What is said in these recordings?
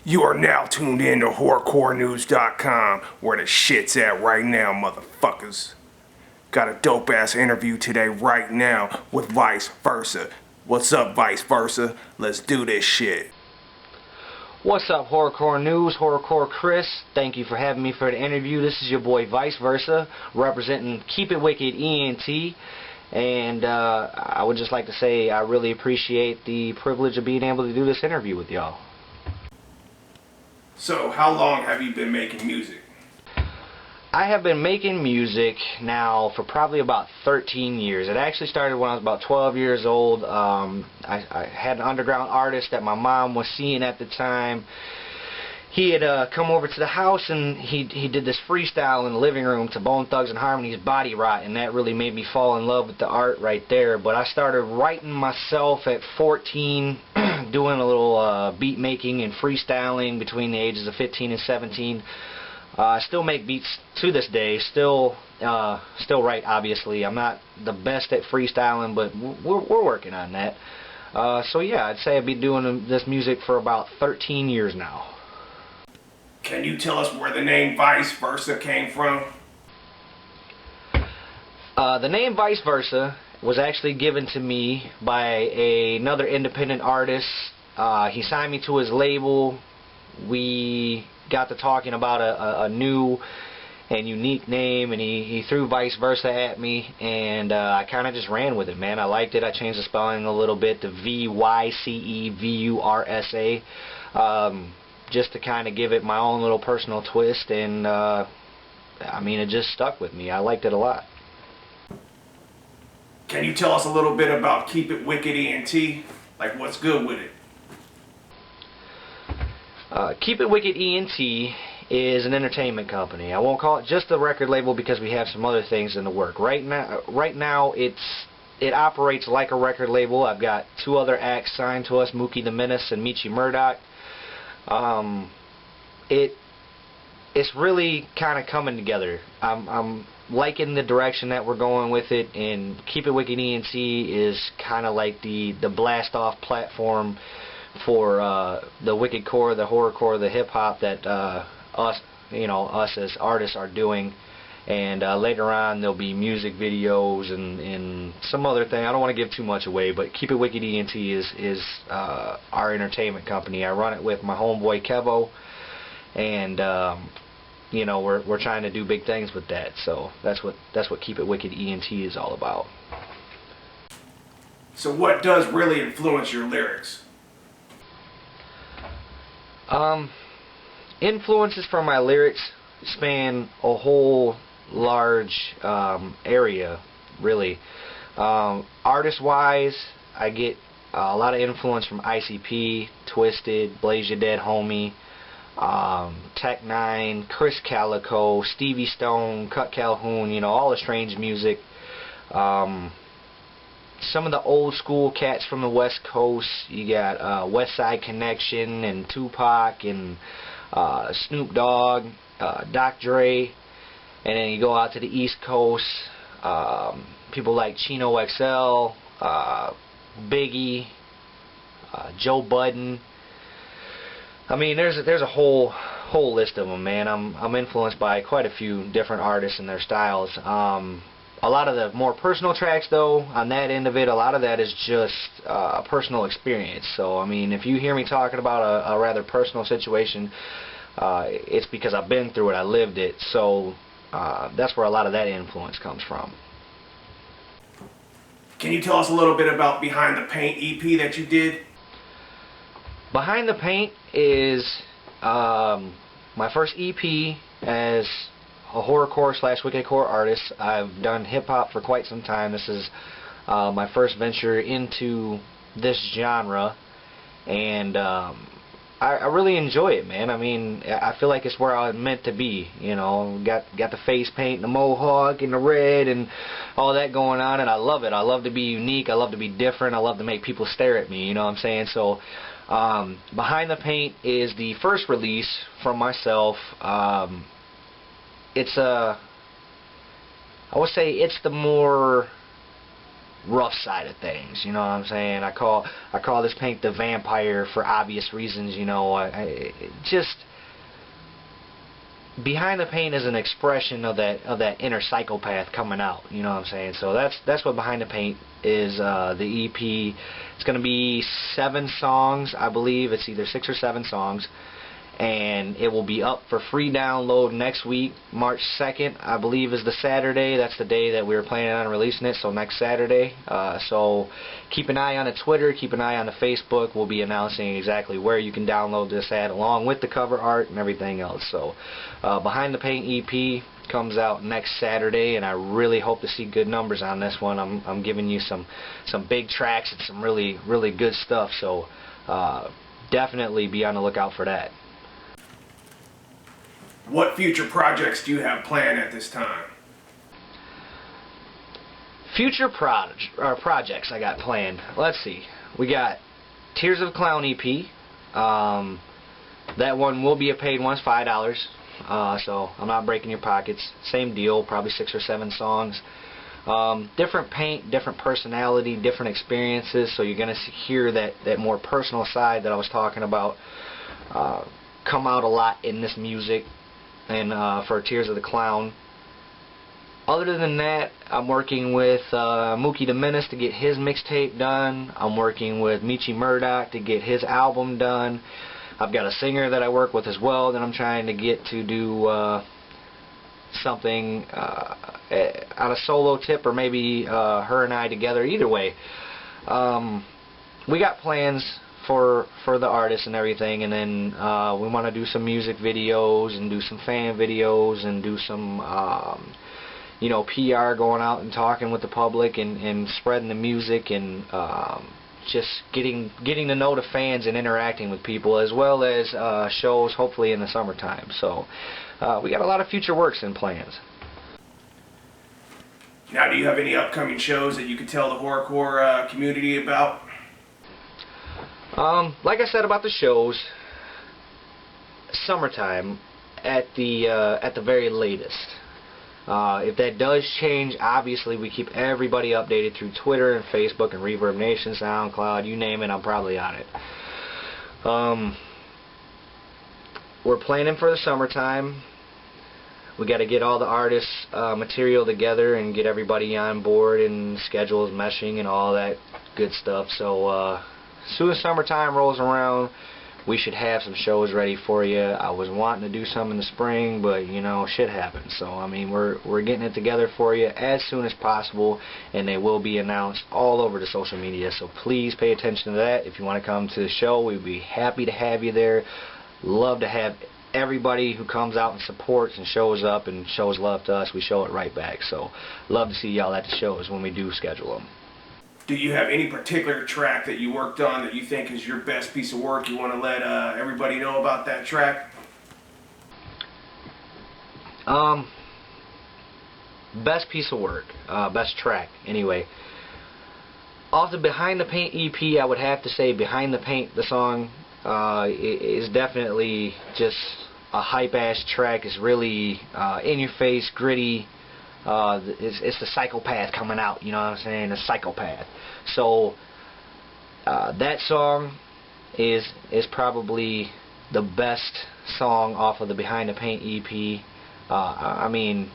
You are now tuned in to HorrorcoreNews.com, where the shit's at right now, motherfuckers. Got a dope ass interview today right now with Vyce Vursa. What's up, Vyce Vursa? Let's do this shit. What's up, Horrorcore News? Horrorcore Chris. Thank you for having me for the interview. This is your boy Vyce Vursa, representing Keep It Wicked ENT. And I would just like to say I really appreciate the privilege of being able to do this interview with y'all. So, how long have you been making music? I have been making music now for probably about 13 years. It actually started when I was about 12 years old. I had an underground artist that my mom was seeing at the time. He had come over to the house and he did this freestyle in the living room to Bone Thugs and Harmony's Body Rot, and that really made me fall in love with the art right there. But I started writing myself at 14, doing a little beat making and freestyling between the ages of 15 and 17. I still make beats to this day, still write, obviously. I'm not the best at freestyling, but we're working on that. So yeah, I'd say I've been doing this music for about 13 years now. Can you tell us where the name Vyce Vursa came from? The name Vyce Vursa was actually given to me by another independent artist. He signed me to his label. We got to talking about a new and unique name, and he threw Vyce Vursa at me, and I kind of just ran with it, man. I liked it. I changed the spelling a little bit to VYCE VURSA, just to kind of give it my own little personal twist, and I mean, it just stuck with me. I liked it a lot. Can you tell us a little bit about Keep It Wicked ENT? Like, what's good with it? Keep It Wicked ENT is an entertainment company. I won't call it just a record label because we have some other things in the work. Right now it operates like a record label. I've got two other acts signed to us, Mookie the Menace and Michi Murdoch. It's really kind of coming together. I'm liking the direction that we're going with it, and Keep It Wicked ENT is kind of like the blast off platform for the wicked core, the horrorcore, the hip hop that us as artists are doing. And later on there'll be music videos and some other thing. I don't want to give too much away, but Keep It Wicked ENT is our entertainment company. I run it with my homeboy Kevo, and we're trying to do big things with that. So that's what Keep It Wicked ENT is all about. So what does really influence your lyrics? Influences from my lyrics span a whole large area, really. Artist-wise, I get a lot of influence from ICP, Twisted, Blaze Your Dead Homie, Tech Nine, Chris Calico, Stevie Stone, Cut Calhoun, all the Strange music. Some of the old school cats from the West Coast. You got West Side Connection and Tupac and Snoop Dogg, Dr. Dre. And then you go out to the East Coast, people like Chino XL, Biggie, Joe Budden. I mean, there's a whole list of them, man. I'm influenced by quite a few different artists and their styles. A lot of the more personal tracks, though, on that end of it, a lot of that is just a personal experience. So, I mean, if you hear me talking about a rather personal situation, it's because I've been through it, I lived it. So that's where a lot of that influence comes from. Can you tell us a little bit about Behind the Paint EP that you did? Behind the Paint is my first EP as a horrorcore / wickedcore artist. I've done hip-hop for quite some time. This is my first venture into this genre, and I really enjoy it, man. I mean, I feel like it's where I'm meant to be. Got the face paint and the mohawk and the red and all that going on, and I love it. I love to be unique. I love to be different. I love to make people stare at me. You know what I'm saying? So Behind the Paint is the first release from myself. I would say it's the more rough side of things. You know what I'm saying? I call this paint the vampire for obvious reasons. You know, just behind the paint is an expression of that inner psychopath coming out. You know what I'm saying? So that's what behind the paint is. The EP. It's going to be 7 songs, I believe. It's either 6 or 7 songs. And it will be up for free download next week. March 2nd, I believe, is the Saturday. That's the day that we were planning on releasing it, so next Saturday. So keep an eye on the Twitter, keep an eye on the Facebook. We'll be announcing exactly where you can download this at, along with the cover art and everything else. So Behind the Paint EP comes out next Saturday, and I really hope to see good numbers on this one. I'm giving you some big tracks and some really, really good stuff. So definitely be on the lookout for that. What future projects do you have planned at this time? Future projects I got planned. Let's see. We got Tears of a Clown EP. That one will be a paid one. It's $5. So I'm not breaking your pockets. Same deal. Probably 6 or 7 songs. Different paint, different personality, different experiences. So you're going to hear that more personal side that I was talking about come out a lot in this music. And for Tears of the Clown. Other than that, I'm working with Mookie the Menace to get his mixtape done. I'm working with Michi Murdoch to get his album done. I've got a singer that I work with as well that I'm trying to get to do something on a solo tip, or maybe her and I together. Either way, we got plans for the artists and everything, and then we want to do some music videos and do some fan videos and do some PR, going out and talking with the public and spreading the music, and just getting to know the fans and interacting with people, as well as shows hopefully in the summertime. So we got a lot of future works and plans. Now, do you have any upcoming shows that you can tell the horrorcore community about? Like I said about the shows, summertime at the very latest. If that does change, obviously we keep everybody updated through Twitter and Facebook and Reverb Nation, SoundCloud, you name it, I'm probably on it. We're planning for the summertime. We got to get all the artists' material together and get everybody on board, and schedules meshing and all that good stuff. So as soon as summertime rolls around, we should have some shows ready for you. I was wanting to do some in the spring, but shit happens. So I mean, we're getting it together for you as soon as possible, and they will be announced all over the social media. So please pay attention to that. If you want to come to the show, we'd be happy to have you there. Love to have everybody who comes out and supports and shows up and shows love to us. We show it right back. So love to see y'all at the shows when we do schedule them. Do you have any particular track that you worked on that you think is your best piece of work? You want to let everybody know about that track? Best piece of work, best track, anyway. Off the Behind the Paint EP, I would have to say Behind the Paint, the song, is definitely just a hype-ass track. It's really in-your-face, gritty. It's the psychopath coming out, you know what I'm saying? The psychopath. So that song is probably the best song off of the Behind the Paint EP. I mean,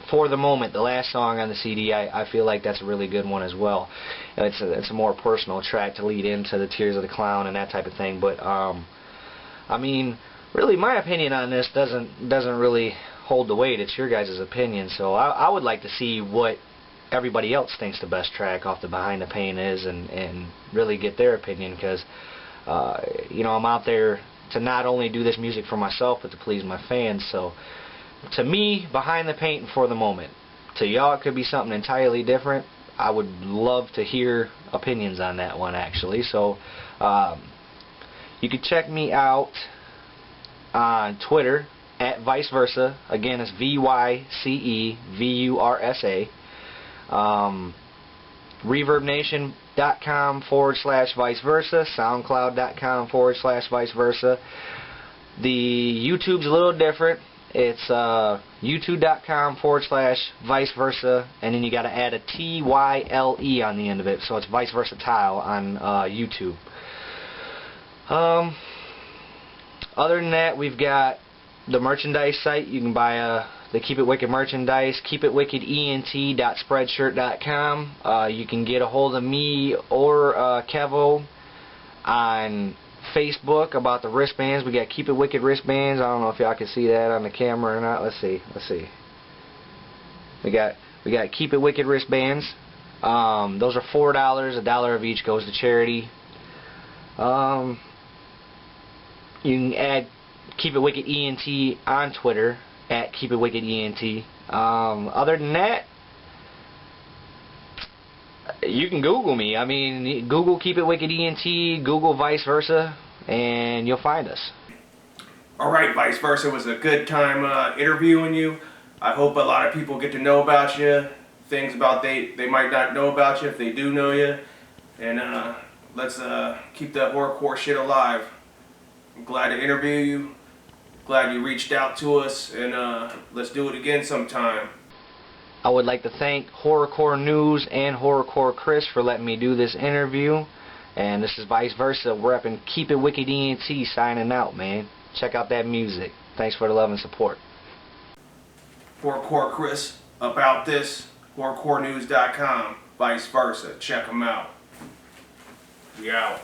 for the moment, the last song on the CD, I feel like that's a really good one as well. It's a more personal track to lead into the Tears of the Clown and that type of thing. But I mean, really, my opinion on this doesn't really hold the weight. It's your guys' opinion. So I would like to see what everybody else thinks the best track off the Behind the Paint is, and really get their opinion, because I'm out there to not only do this music for myself, but to please my fans. So to me, Behind the Paint and For the Moment. To y'all, it could be something entirely different. I would love to hear opinions on that one, actually. So you can check me out on Twitter at Vyce Vursa. Again, it's VYCE VURSA. ReverbNation.com/Vyce Vursa. SoundCloud.com/Vyce Vursa. The YouTube's a little different. It's youtube.com/Vyce Vursa, and then you got to add a TYLE on the end of it, so it's Vyce Versatile on YouTube. Other than that, we've got the merchandise site. You can buy the Keep It Wicked merchandise, keepitwickedent.spreadshirt.com. You can get a hold of me or Kevo on Facebook about the wristbands. We got Keep It Wicked wristbands. I don't know if y'all can see that on the camera or not. Let's see. We got Keep It Wicked wristbands. Those are $4. $1 of each goes to charity. You can add Keep It Wicked ENT on Twitter at Keep It Wicked ENT. Other than that, you can Google me. I mean, Google Keep It Wicked ENT, Google Vyce Vursa, and you'll find us. Alright, Vyce Vursa, it was a good time interviewing you. I hope a lot of people get to know about you, things about they might not know about you if they do know you. And let's keep that horrorcore shit alive. I'm glad to interview you. Glad you reached out to us, and let's do it again sometime. I would like to thank Horrorcore News and Horrorcore Chris for letting me do this interview. And this is Vyce Vursa repping Keep It Wicked ENT signing out, man. Check out that music. Thanks for the love and support. Horrorcore Chris about this. HorrorcoreNews.com. Vyce Vursa. Check them out. We out.